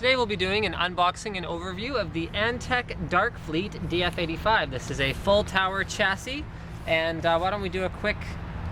Today we'll be doing an unboxing and overview of the Antec Dark Fleet DF-85. This is a full tower chassis, and why don't we do a quick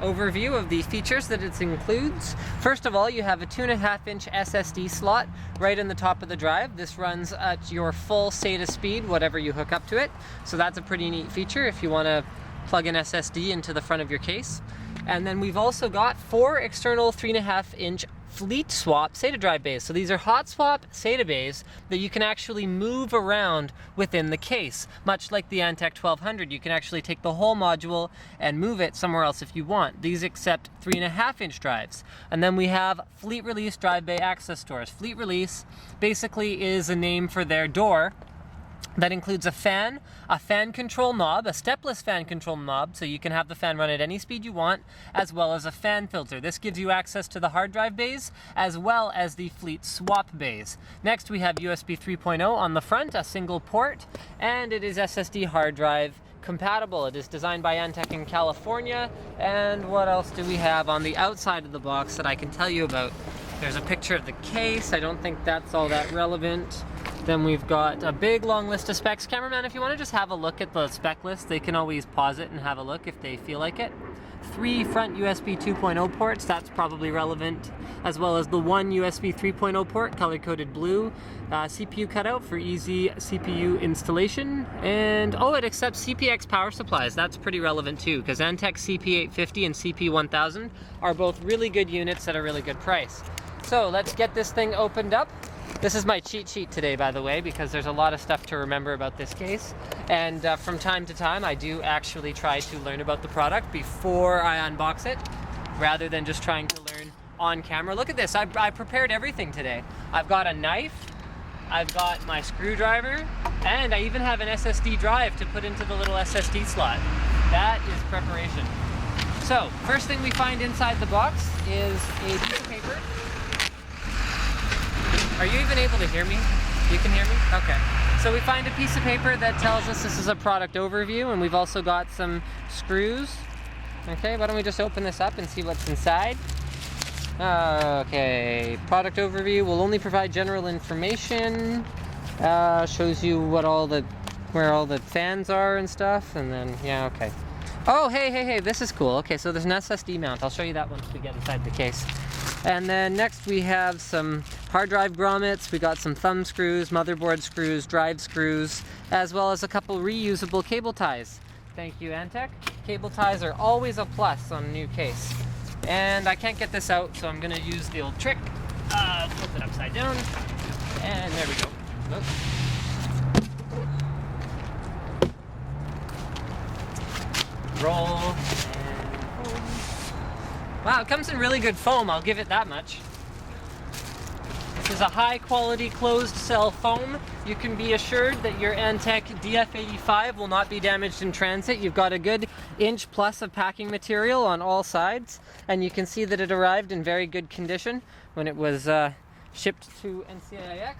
overview of the features that it includes. First of all, you have a 2.5-inch SSD slot right in the top of the drive. This runs at your full SATA speed, whatever you hook up to it. So that's a pretty neat feature if you want to plug an SSD into the front of your case. And then we've also got 4 external 3.5-inch fleet swap SATA drive bays. So these are hot swap SATA bays that you can actually move around within the case. Much like the Antec 1200, you can actually take the whole module and move it somewhere else if you want. These accept 3.5-inch drives. And then we have Fleet Release drive bay access doors. Fleet Release basically is a name for their door that includes a fan control knob, a stepless fan control knob, so you can have the fan run at any speed you want, as well as a fan filter. This gives you access to the hard drive bays, as well as the fleet swap bays. Next, we have USB 3.0 on the front, a single port, and it is SSD hard drive compatible. It is designed by Antec in California. And what else do we have on the outside of the box that I can tell you about? There's a picture of the case. I don't think that's all that relevant. Then we've got a big long list of specs. Cameraman, if you want to just have a look at the spec list, they can always pause it and have a look if they feel like it. 3 front USB 2.0 ports, that's probably relevant, as well as the 1 USB 3.0 port, color-coded blue. CPU cutout for easy CPU installation. And oh, it accepts CPX power supplies. That's pretty relevant too, because Antec CP850 and CP1000 are both really good units at a really good price. So let's get this thing opened up. This is my cheat sheet today, by the way, because there's a lot of stuff to remember about this case. And from time to time, I do actually try to learn about the product before I unbox it, rather than just trying to learn on camera. Look at this, I prepared everything today. I've got a knife, I've got my screwdriver, and I even have an SSD drive to put into the little SSD slot. That is preparation. So, first thing we find inside the box is a piece of paper. Are you even able to hear me? You can hear me? Okay. So we find a piece of paper that tells us this is a product overview, and we've also got some screws. Okay, why don't we just open this up and see what's inside? Okay, product overview will only provide general information. Shows you what where all the fans are and stuff, and then, yeah, okay. Oh, hey, this is cool. Okay, so there's an SSD mount. I'll show you that once we get inside the case. And then next we have some hard drive grommets, we got some thumb screws, motherboard screws, drive screws, as well as a couple reusable cable ties. Thank you, Antec. Cable ties are always a plus on a new case. And I can't get this out, so I'm gonna use the old trick. Flip it upside down, and there we go. Oops. Roll. Wow, it comes in really good foam, I'll give it that much. This is a high quality closed cell foam. You can be assured that your Antec DF-85 will not be damaged in transit. You've got a good inch plus of packing material on all sides, and you can see that it arrived in very good condition when it was shipped to NCIX.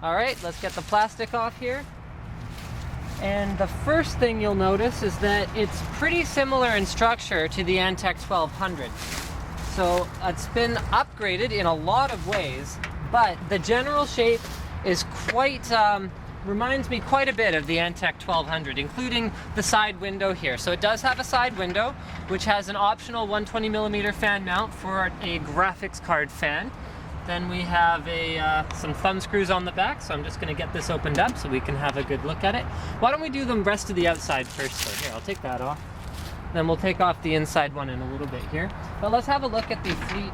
Alright, let's get the plastic off here. And the first thing you'll notice is that it's pretty similar in structure to the Antec 1200. So it's been upgraded in a lot of ways, but the general shape is quite, reminds me quite a bit of the Antec 1200, including the side window here. So it does have a side window, which has an optional 120mm fan mount for a graphics card fan. Then we have some thumb screws on the back, so I'm just going to get this opened up so we can have a good look at it. Why don't we do the rest of the outside first? So here, I'll take that off. Then we'll take off the inside one in a little bit here. But let's have a look at the Fleet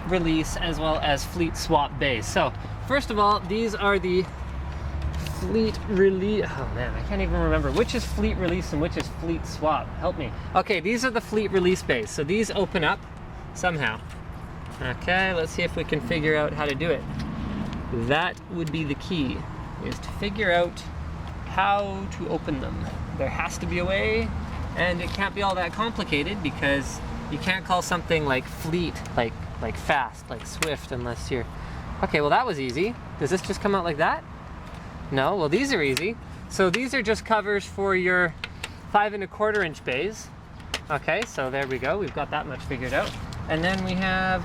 Release as well as Fleet Swap bays. So, first of all, these are the Fleet Release. Oh man, I can't even remember which is Fleet Release and which is Fleet Swap. Help me. Okay, these are the Fleet Release bays. So these open up somehow. Okay, let's see if we can figure out how to do it. That would be the key, is to figure out how to open them. There has to be a way, and it can't be all that complicated because you can't call something like fleet, like fast, like swift, unless you're... Okay, well that was easy. Does this just come out like that? No, well these are easy. So these are just covers for your 5.25-inch bays. Okay, so there we go, we've got that much figured out. And then we have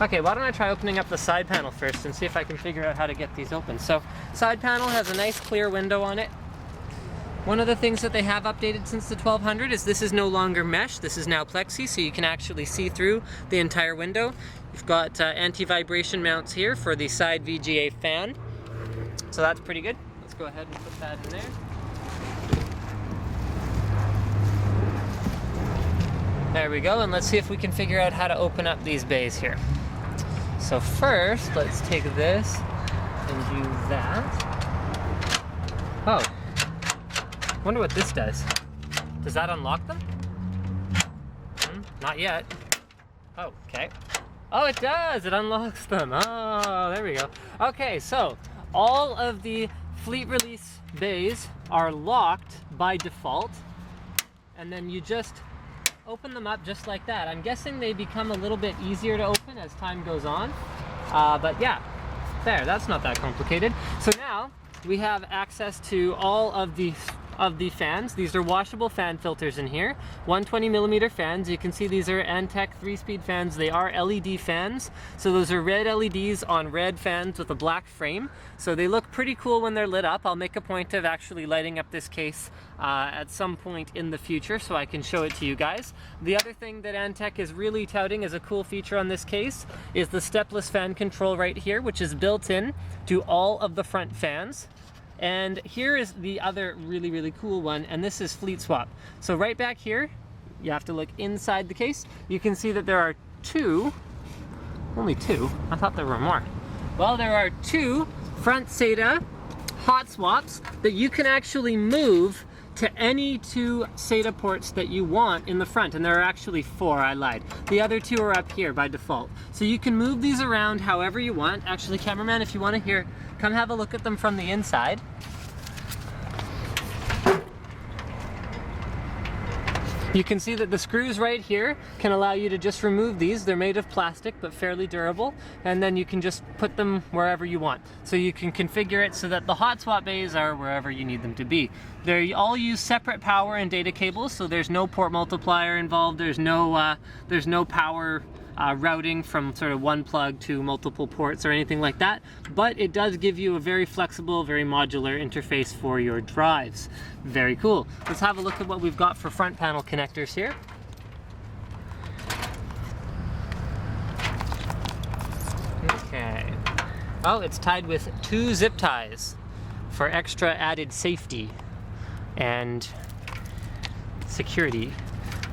Okay, why don't I try opening up the side panel first and see if I can figure out how to get these open. So, side panel has a nice clear window on it. One of the things that they have updated since the 1200 is this is no longer mesh, this is now plexi, so you can actually see through the entire window. You've got anti-vibration mounts here for the side VGA fan, so that's pretty good. Let's go ahead and put that in there. There we go, and let's see if we can figure out how to open up these bays here. So first, let's take this and do that. Oh, wonder what this does. Does that unlock them? Not yet. Oh, okay. Oh, it does, it unlocks them. Oh, there we go. Okay, so all of the fleet release bays are locked by default, and then you just open them up just like that. I'm guessing they become a little bit easier to open as time goes on, but yeah, there, that's not that complicated. So now we have access to all of the fans. These are washable fan filters in here. 120mm fans. You can see these are Antec 3-speed fans. They are LED fans. So those are red LEDs on red fans with a black frame. So they look pretty cool when they're lit up. I'll make a point of actually lighting up this case at some point in the future so I can show it to you guys. The other thing that Antec is really touting as a cool feature on this case is the stepless fan control right here, which is built in to all of the front fans. And here is the other really, really cool one, and this is fleet swap. So right back here, you have to look inside the case. You can see that there are only two, I thought there were more. Well, there are two front SATA hot swaps that you can actually move to any two SATA ports that you want in the front, and there are actually 4, I lied. The other 2 are up here by default. So you can move these around however you want. Actually, cameraman, if you want to hear, come have a look at them from the inside. You can see that the screws right here can allow you to just remove these. They're made of plastic, but fairly durable, and then you can just put them wherever you want. So you can configure it so that the hot swap bays are wherever you need them to be. They all use separate power and data cables, so there's no port multiplier involved. There's no power routing from sort of one plug to multiple ports or anything like that, but it does give you a very flexible, very modular interface for your drives. Very cool. Let's have a look at what we've got for front panel connectors here. Okay. Oh, it's tied with 2 zip ties for extra added safety and security.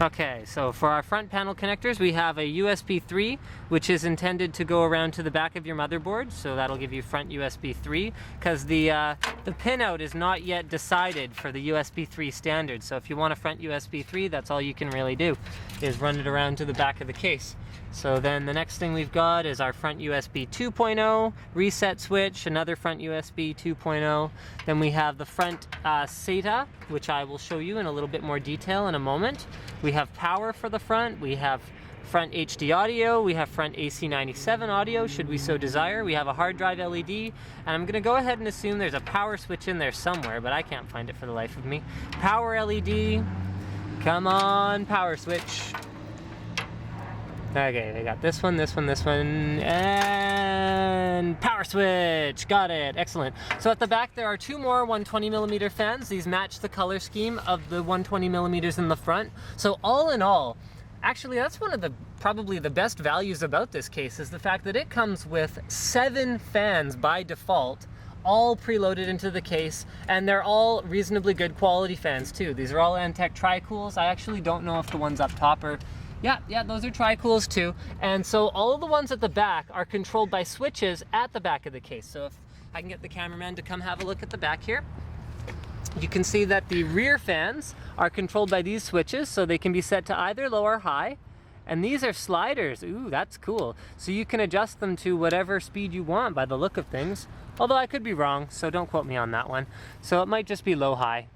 Okay, so for our front panel connectors, we have a USB 3, which is intended to go around to the back of your motherboard, so that'll give you front USB 3, because the pinout is not yet decided for the USB 3 standard. So if you want a front USB 3, that's all you can really do, is run it around to the back of the case. So then the next thing we've got is our front USB 2.0 reset switch, another front USB 2.0. Then we have the front SATA, which I will show you in a little bit more detail in a moment. We have power for the front, we have front HD audio, we have front AC97 audio, should we so desire. We have a hard drive LED, and I'm gonna go ahead and assume there's a power switch in there somewhere, but I can't find it for the life of me. Power LED, come on, power switch. Okay, they got this one, this one, this one, and power switch. Got it, excellent. So at the back there are 2 more 120mm fans. These match the color scheme of the 120mm in the front. So all in all, actually that's one of the probably the best values about this case is the fact that it comes with 7 fans by default, all preloaded into the case, and they're all reasonably good quality fans too. These are all Antec Tri-Cools. I actually don't know if the ones up top are, yeah, those are Tri-Cools too. And so all of the ones at the back are controlled by switches at the back of the case. So if I can get the cameraman to come have a look at the back here, you can see that the rear fans are controlled by these switches, so they can be set to either low or high. And these are sliders. Ooh, that's cool. So you can adjust them to whatever speed you want by the look of things. Although I could be wrong, so don't quote me on that one. So it might just be low-high.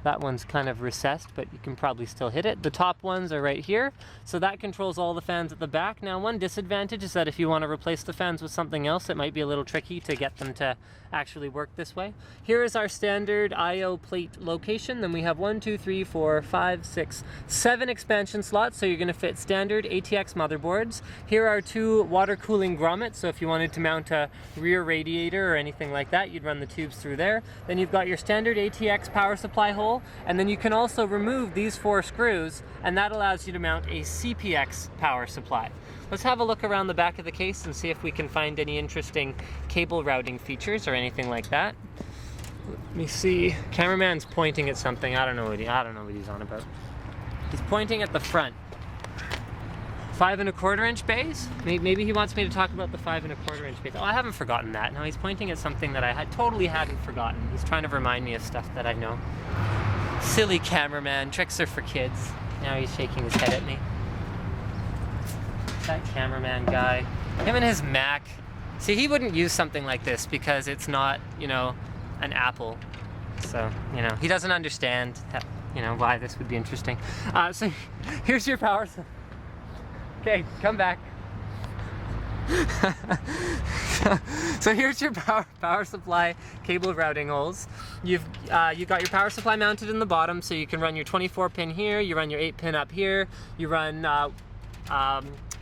That one's kind of recessed, but you can probably still hit it. The top ones are right here, so that controls all the fans at the back. Now, one disadvantage is that if you want to replace the fans with something else, it might be a little tricky to get them to actually work this way. Here is our standard I/O plate location. Then we have 1, 2, 3, 4, 5, 6, 7 expansion slots, so you're going to fit standard ATX motherboards. Here are 2 water cooling grommets, so if you wanted to mount a rear radiator or anything like that, you'd run the tubes through there. Then you've got your standard ATX power supply hole, and then you can also remove these 4 screws, and that allows you to mount a CPX power supply. Let's have a look around the back of the case and see if we can find any interesting cable routing features or anything like that. Let me see. Cameraman's pointing at something. I don't know what he's on about. He's pointing at the front. 5 1/4 inch bays? Maybe he wants me to talk about the 5 1/4 inch bays. Oh, I haven't forgotten that. No, he's pointing at something that I totally hadn't forgotten. He's trying to remind me of stuff that I know. Silly cameraman. Tricks are for kids. Now he's shaking his head at me. That cameraman guy. Him and his Mac. See, he wouldn't use something like this because it's not, you know, an Apple. So, you know, he doesn't understand, you know, why this would be interesting. So here's your power. Okay, come back. So here's your power supply cable routing holes. You've got your power supply mounted in the bottom, so you can run your 24 pin here, you run your 8 pin up here, you run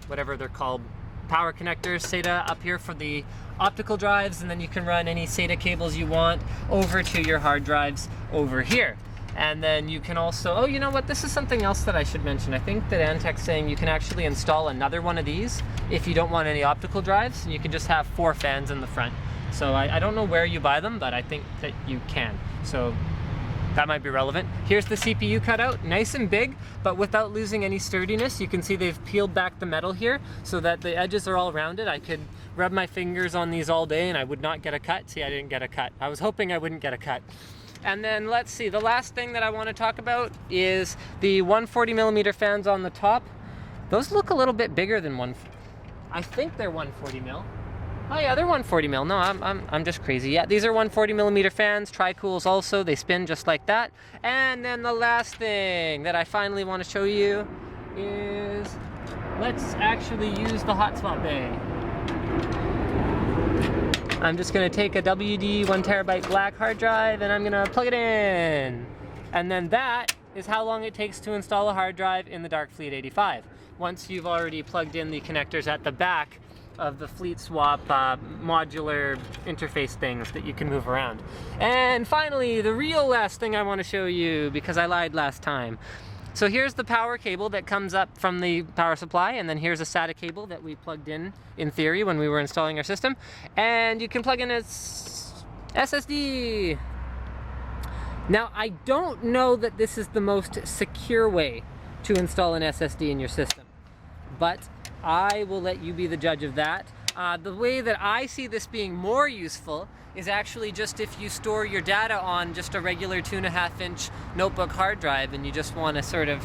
whatever they're called, power connectors, Sata up here for the optical drives, and then you can run any Sata cables you want over to your hard drives over here. And then you can also, oh, you know what, this is something else that I should mention. I think that Antec's saying you can actually install another one of these if you don't want any optical drives, and you can just have 4 fans in the front. So I don't know where you buy them, but I think that you can. So that might be relevant. Here's the CPU cutout, nice and big, but without losing any sturdiness. You can see they've peeled back the metal here so that the edges are all rounded. I could rub my fingers on these all day and I would not get a cut. See, I didn't get a cut. I was hoping I wouldn't get a cut. And then let's see, the last thing that I want to talk about is the 140mm fans on the top. Those look a little bit bigger than I think they're 140mm. Oh yeah, they're 140mm. No, I'm just crazy. Yeah, these are 140mm fans, tri-cools also. They spin just like that. And then the last thing that I finally want to show you is, let's actually use the hotspot bay. I'm just gonna take a WD 1TB black hard drive and I'm gonna plug it in. And then that is how long it takes to install a hard drive in the Dark Fleet 85. Once you've already plugged in the connectors at the back of the Fleet Swap modular interface things that you can move around. And finally, the real last thing I want to show you, because I lied last time. So here's the power cable that comes up from the power supply, and then here's a SATA cable that we plugged in theory, when we were installing our system. And you can plug in a SSD. Now, I don't know that this is the most secure way to install an SSD in your system, but I will let you be the judge of that. The way that I see this being more useful is actually just if you store your data on just a regular 2.5-inch notebook hard drive and you just want to sort of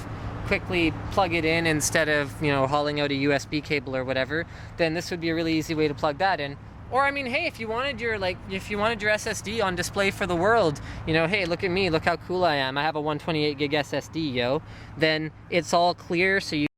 quickly plug it in instead of, you know, hauling out a USB cable or whatever, then this would be a really easy way to plug that in. Or I mean, hey, if you wanted your SSD on display for the world, you know, hey, look at me, look how cool I am. I have a 128 gig SSD, yo. Then it's all clear, so you